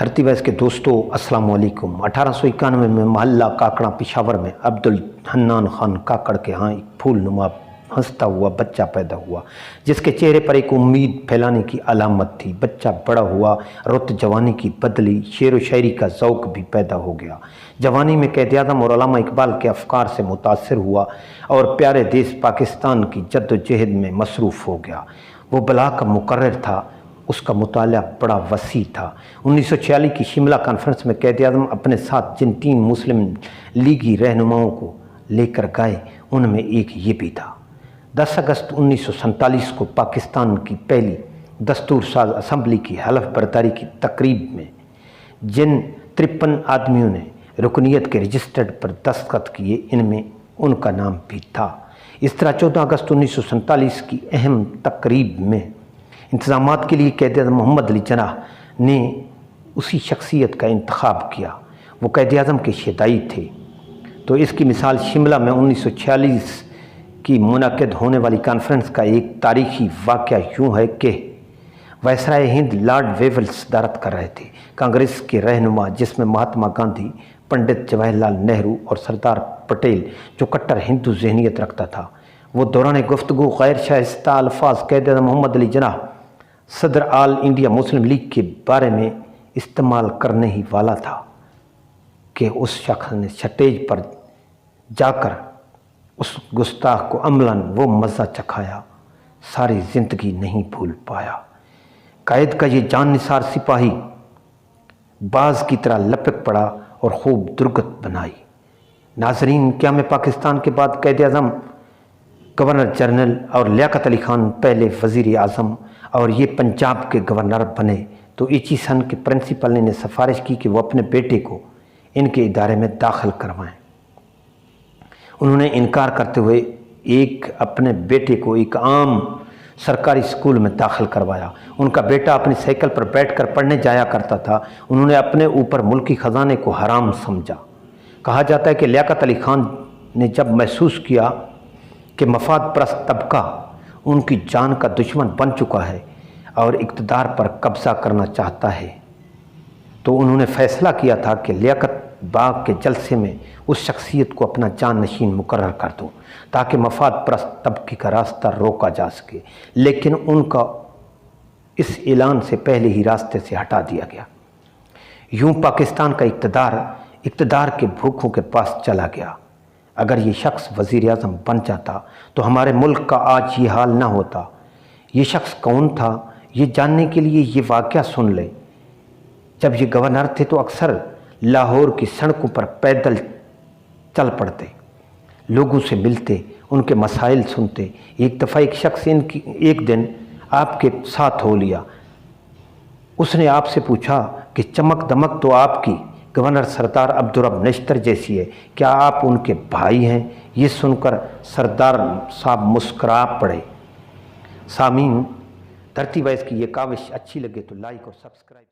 धरती वैस के दोस्तों अस्सलाम वालेकुम। 1891 में मोहल्ला काकड़ा पेशावर में अब्दुल हन्नान खान काकड़ के यहाँ एक फूल नुमा हंसता हुआ बच्चा पैदा हुआ, जिसके चेहरे पर एक उम्मीद फैलाने की अलामत थी। बच्चा बड़ा हुआ, रुत जवानी की बदली, शेर व शायरी का ज़ौक़ भी पैदा हो गया। जवानी में क़ायद-ए-आज़म और अल्लामा इकबाल के अफ़कार से मुतासिर हुआ और प्यारे देश पाकिस्तान की जद्दोजहद में मसरूफ़ हो गया। वो बला का मुकर्रर था, उसका मुताला बड़ा वसी था। 1946 की शिमला कॉन्फ्रेंस में क़ायद-ए-आज़म अपने साथ जिन 3 मुस्लिम लीगी रहनुमाओं को लेकर गए, उनमें एक ये भी था। 10 अगस्त 1947 को पाकिस्तान की पहली दस्तूर साज असम्बली की हलफ बर्दारी की तकरीब में जिन 53 आदमियों ने रुकनीत के रजिस्टर्ड पर दस्तखत किए, इनमें उनका नाम भी था। इस तरह 14 अगस्त 1947 की अहम तकरीब में इंतज़ामात के लिए क़ायद-ए-आज़म मोहम्मद अली जिन्नाह ने उसी शख्सियत का इंतखाब किया। वो क़ायद-ए-आज़म के शदाई थे। तो इसकी मिसाल शिमला में 1946 की मुनक़िद होने वाली कॉन्फ्रेंस का एक तारीखी वाक़या यूँ है कि वायसराय हिंद लॉर्ड वेवल सदारत कर रहे थे। कांग्रेस के रहनुमा, जिसमें महात्मा गांधी, पंडित जवाहरलाल नेहरू और सरदार पटेल, जो कट्टर हिंदू ज़हनियत रखता था, वो दौरान गुफ्तगू गैर शाइस्ता अल्फाज क़ायद-ए-आज़म मोहम्मद अली जिन्नाह सदर आल इंडिया मुस्लिम लीग के बारे में इस्तेमाल करने ही वाला था कि उस शख्स ने स्टेज पर जाकर उस गुस्ताख को अमलन वो मज़ा चखाया, सारी ज़िंदगी नहीं भूल पाया। कायद का ये जान निसार सिपाही बाज की तरह लपक पड़ा और खूब दुर्गत बनाई। नाजरीन, क्या मैं पाकिस्तान के बाद क़ायद-ए-आज़म, गवर्नर जनरल और लियाकत अली खान पहले वज़ीर आज़म और ये पंजाब के गवर्नर बने तो एचिसन के प्रिंसिपल ने सिफारिश की कि वो अपने बेटे को इनके इदारे में दाखिल करवाएं। उन्होंने इनकार करते हुए अपने बेटे को एक आम सरकारी स्कूल में दाखिल करवाया। उनका बेटा अपनी साइकिल पर बैठकर पढ़ने जाया करता था। उन्होंने अपने ऊपर मुल्की ख़जाने को हराम समझा। कहा जाता है कि लियाकत अली खान ने जब महसूस किया कि मफाद परस्त तबका उनकी जान का दुश्मन बन चुका है और इक़्तिदार पर कब्ज़ा करना चाहता है, तो उन्होंने फ़ैसला किया था कि लियाकत बाग के जलसे में उस शख्सियत को अपना जान नशीन मुकर्रर कर दूँ ताकि मफाद परस्त तबके का रास्ता रोका जा सके। लेकिन उनका इस ऐलान से पहले ही रास्ते से हटा दिया गया। यूँ पाकिस्तान का इक़्तिदार के भूखों के पास चला गया। अगर ये शख्स वज़ीर आज़म बन जाता तो हमारे मुल्क का आज ये हाल ना होता। ये शख्स कौन था, ये जानने के लिए ये वाक़या सुन ले। जब ये गवर्नर थे तो अक्सर लाहौर की सड़कों पर पैदल चल पड़ते, लोगों से मिलते, उनके मसाइल सुनते। एक दफ़ा एक शख्स एक दिन आपके साथ हो लिया। उसने आपसे पूछा कि चमक दमक तो आपकी गवर्नर सरदार अब्दुर्रब नश्तर जैसी है, क्या आप उनके भाई हैं? ये सुनकर सरदार साहब मुस्करा पड़े। सामीन, धरती वैस की ये काविश अच्छी लगे तो लाइक और सब्सक्राइब।